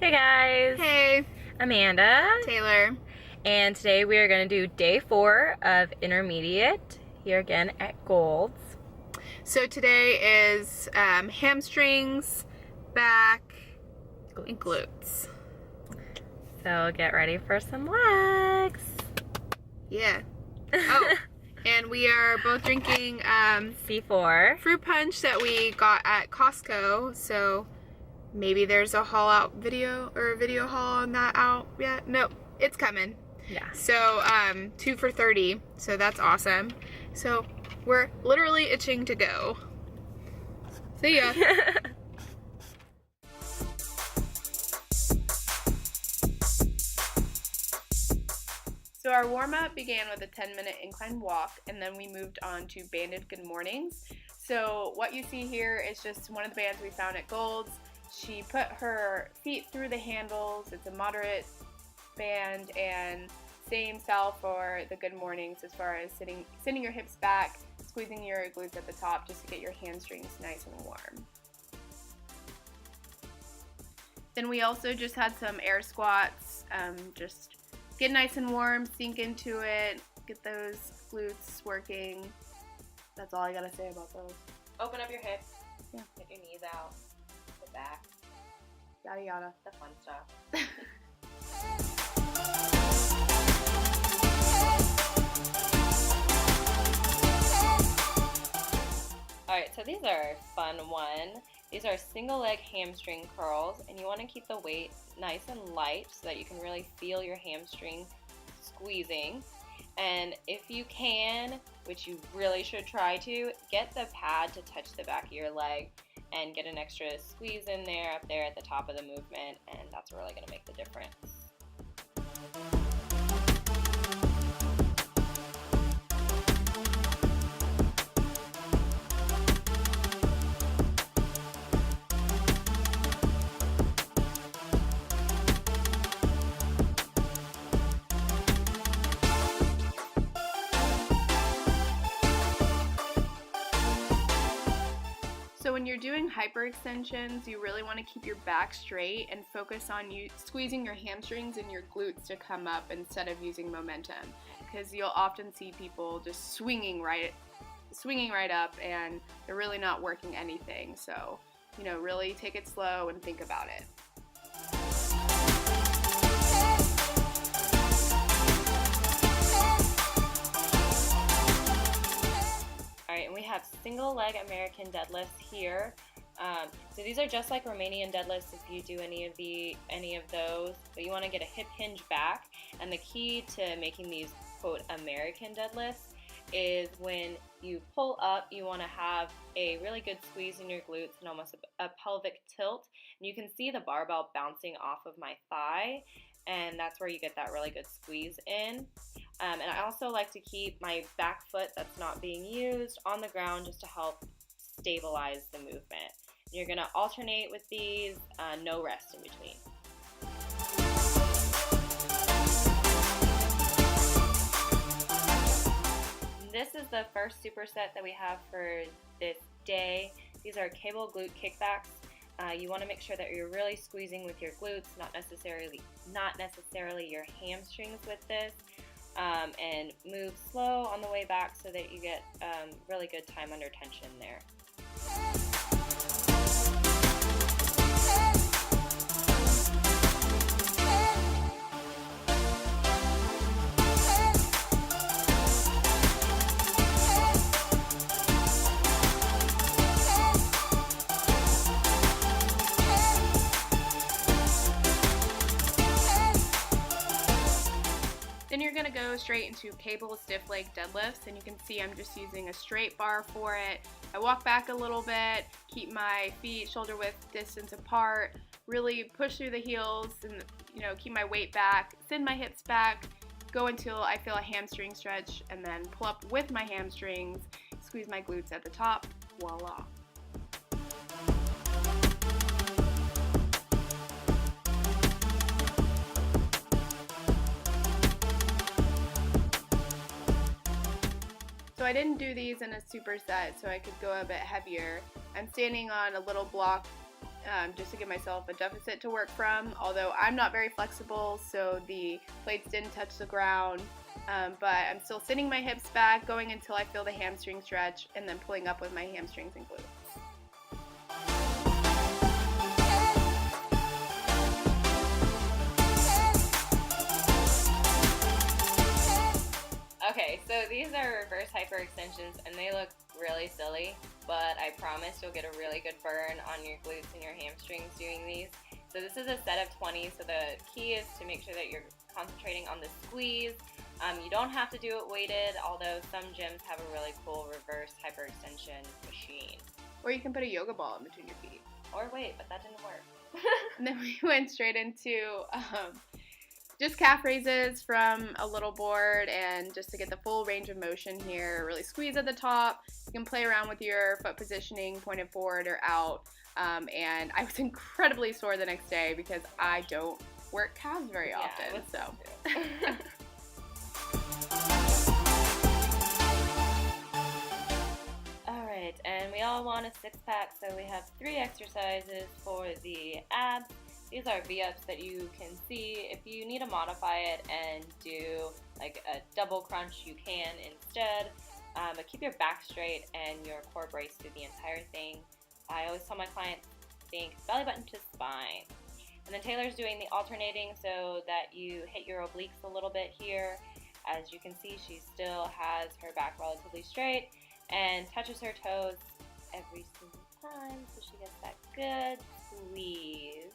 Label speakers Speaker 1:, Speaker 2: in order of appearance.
Speaker 1: Hey guys!
Speaker 2: Hey,
Speaker 1: Amanda.
Speaker 2: Taylor.
Speaker 1: And today we are going to do day 4 of intermediate here again at Golds.
Speaker 2: So today is hamstrings, back, and glutes.
Speaker 1: So get ready for some legs.
Speaker 2: Yeah. Oh, and we are both drinking
Speaker 1: C4
Speaker 2: fruit punch that we got at Costco. So maybe there's a haul out video or a video haul on that out yet. Nope, it's coming.
Speaker 1: Yeah.
Speaker 2: So 2 for $30. So that's awesome. So we're literally itching to go. See ya. So our warm-up began with a 10-minute incline walk, and then we moved on to banded good mornings. So what you see here is just one of the bands we found at Golds. She put her feet through the handles. It's a moderate band, and same style for the good mornings as far as sitting your hips back, squeezing your glutes at the top just to get your hamstrings nice and warm. Then we also just had some air squats, just get nice and warm, sink into it, get those glutes working. That's all I gotta say about those.
Speaker 1: Open up your hips.
Speaker 2: Yeah.
Speaker 1: Get your knees out. Sit back.
Speaker 2: Yada yada.
Speaker 1: The fun stuff. Alright, so these are a fun one. These are single leg hamstring curls, and you want to keep the weight nice and light so that you can really feel your hamstring squeezing. And if you can, which you really should try to, get the pad to touch the back of your leg and get an extra squeeze in there, up there at the top of the movement, and that's really going to make the difference.
Speaker 2: So when you're doing hyperextensions, you really want to keep your back straight and focus on you squeezing your hamstrings and your glutes to come up instead of using momentum, because you'll often see people just swinging right up and they're really not working anything. So, really take it slow and think about it.
Speaker 1: Alright, and we have single leg American deadlifts here. So these are just like Romanian deadlifts if you do any of those, but you want to get a hip hinge back. And the key to making these quote American deadlifts is when you pull up, you want to have a really good squeeze in your glutes and almost a pelvic tilt. And you can see the barbell bouncing off of my thigh, and that's where you get that really good squeeze in. And I also like to keep my back foot that's not being used on the ground just to help stabilize the movement. You're going to alternate with these, no rest in between. This is the first superset that we have for this day. These are cable glute kickbacks. You want to make sure that you're really squeezing with your glutes, not necessarily your hamstrings with this. And move slow on the way back so that you get really good time under tension there.
Speaker 2: Then you're going to go straight into cable stiff leg deadlifts, and you can see I'm just using a straight bar for it. I walk back a little bit, keep my feet shoulder width distance apart, really push through the heels and keep my weight back, send my hips back, go until I feel a hamstring stretch, and then pull up with my hamstrings, squeeze my glutes at the top, voila. So I didn't do these in a superset so I could go a bit heavier. I'm standing on a little block just to give myself a deficit to work from, although I'm not very flexible, so the plates didn't touch the ground. But I'm still sitting my hips back, going until I feel the hamstring stretch, and then pulling up with my hamstrings and glutes.
Speaker 1: Okay, so these are reverse hyperextensions, and they look really silly, but I promise you'll get a really good burn on your glutes and your hamstrings doing these. So this is a set of 20, so the key is to make sure that you're concentrating on the squeeze. You don't have to do it weighted, although some gyms have a really cool reverse hyperextension machine.
Speaker 2: Or you can put a yoga ball in between your feet.
Speaker 1: Or weight, but that didn't work.
Speaker 2: And then we went straight into just calf raises from a little board, and just to get the full range of motion here, really squeeze at the top. You can play around with your foot positioning, pointed forward or out. And I was incredibly sore the next day because I don't work calves very often. So.
Speaker 1: Alright, and we all want a six-pack, so we have 3 exercises for the abs. These are V-ups that you can see. If you need to modify it and do like a double crunch, you can instead. But keep your back straight and your core braced through the entire thing. I always tell my clients, think belly button to spine. And then Taylor's doing the alternating so that you hit your obliques a little bit here. As you can see, she still has her back relatively straight and touches her toes every single time, so she gets that good squeeze.